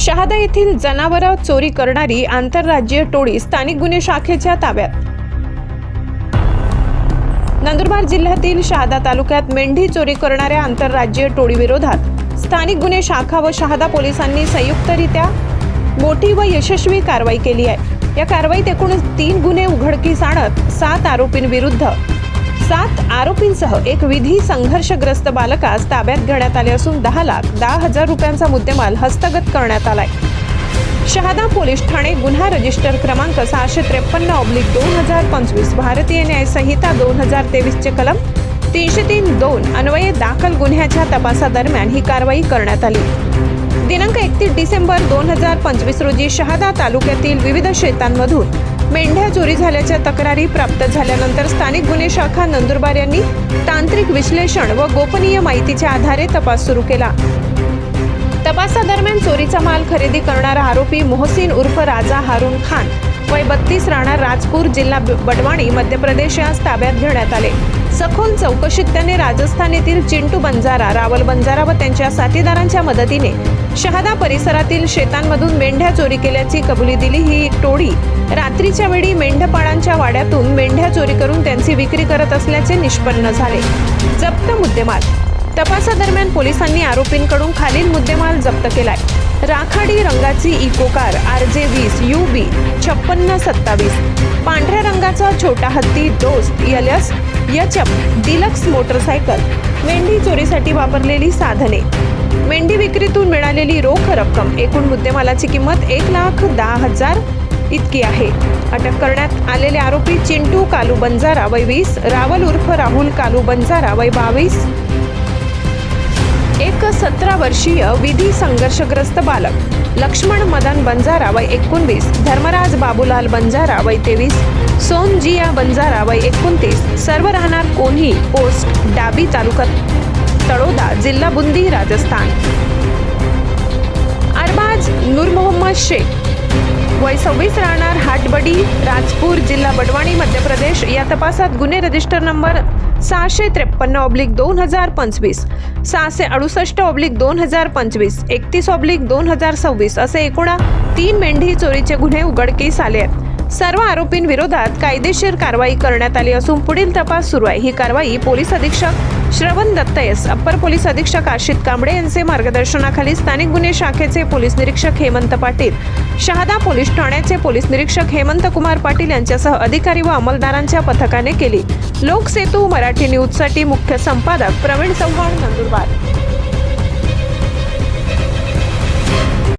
शहादा येथील जनावरं चोरी करणारी आंतरराज्यीय टोळी स्थानिक गुन्हे शाखेच्या ताब्यात। नंदुरबार जिल्ह्यातील शहादा तालुक्यात मेंढी चोरी करणाऱ्या आंतरराज्यीय टोळीविरोधात स्थानिक गुन्हे शाखा व शहादा पोलिसांनी संयुक्तरित्या मोठी व यशस्वी कारवाई केली आहे। या कारवाईत एकूण 3 गुन्हे उघडकीस आणत 7 आरोपींविरुद्ध 7 आरोपींसह एक विधी संघर्षग्रस्त बालकास ताब्यात घेण्यात आले असून 10,10,000 रुपयांचा मुद्देमाल हस्तगत करण्यात आलाय। शहादा पोलीस ठाणे गुन्हा रजिस्टर क्रमांक 653/2025 भारतीय न्याय संहिता 2023 चे कलम 303(2) अन्वये दाखल गुन्ह्याच्या तपासादरम्यान ही कारवाई करण्यात आली। दिनांक 31 डिसेंबर 2025 रोजी शहादा तालुक्यातील विविध शेतांमधून मेंढ्या चोरी झाल्याच्या तक्रारी प्राप्त झाल्यानंतर स्थानिक गुन्हे शाखा नंदुरबार यांनी तांत्रिक विश्लेषण व गोपनीय माहितीच्या आधारे तपास सुरू केला। तपासादरम्यान चोरीचा माल खरेदी करणारा आरोपी मोहसिन उर्फ राजा हारून खान वय 32 राहणार राजपूर जिल्हा बडवाणी मध्य प्रदेश यास ताब्यात घेण्यात आले। सखोल चौकशीत त्याने राजस्थान येथील चिंटू बंजारा, रावल बंजारा व त्यांच्या साथीदारांच्या मदतीने शहादा परिसरातील शेतांमधून मेंढ्या चोरी केल्याची कबुली दिली। ही टोळी रात्रीच्या वेळी मेंढपाळांच्या वाड्यातून मेंढ्या चोरी करून त्यांची विक्री करत असल्याचे निष्पन्न झाले। जप्त मुद्देमाल तपासादरम्यान पोलिसांनी आरोपींकडून खालील मुद्देमाल जप्त केलाय। राखाडी रंगाची इको कार RJ20 UB 5627, पांढऱ्या रंगाचा छोटा हत्ती दोस्त LS HF डिलक्स मोटरसायकल, मेंढी चोरीसाठी वापरलेली साधने, मेंढी विक्रीतून मिळालेली रोख रक्कम। एकूण मुद्देमालाची किंमत 1,10,000 इतकी आहे। अटक करण्यात आलेले आरोपी चिंटू कालू बंजारा वय 20, रावल उर्फ राहुल कालू बंजारा वय 22, एक 17 वर्षीय विधी संघर्षग्रस्त बालक लक्ष्मण मदन बंजारा वय 19, धर्मराज बाबूलाल बंजारा वय 23, सोनजिया बंजारा वय 29, सर्व राहणार कोन्ही पोस्ट डाबी तालुका तळोदा जिल्हा बुंदी राजस्थान। अरबाज नूर मोहम्मद शेख वय 26 राहणार हाटबडी राजपूर जिल्हा बडवाणी मध्य प्रदेश। या तपासात गुन्हे रजिस्टर नंबर 653/2025, 668/2025, 31/2026 असे एकूण 3 मेंढी चोरीचे गुन्हे उघडकीस आले आहेत। सर्व आरोपींविरोधात कायदेशीर कारवाई करण्यात आली असून पुढील तपास सुरू आहे। ही कारवाई पोलीस अधीक्षक श्रवण दत्त एस, अप्पर पोलीस अधीक्षक आशित कांबळे यांचे मार्गदर्शनाखाली स्थानिक गुन्हे शाखेचे पोलीस निरीक्षक हेमंत पाटील, शहादा पोलीस ठाण्याचे पोलीस निरीक्षक हेमंत कुमार पाटील यांच्यासह अधिकारी व अंमलदारांच्या पथकाने केली। लोकसेतू मराठी न्यूजसाठी मुख्य संपादक प्रवीण चव्हाण, नंदुरबार।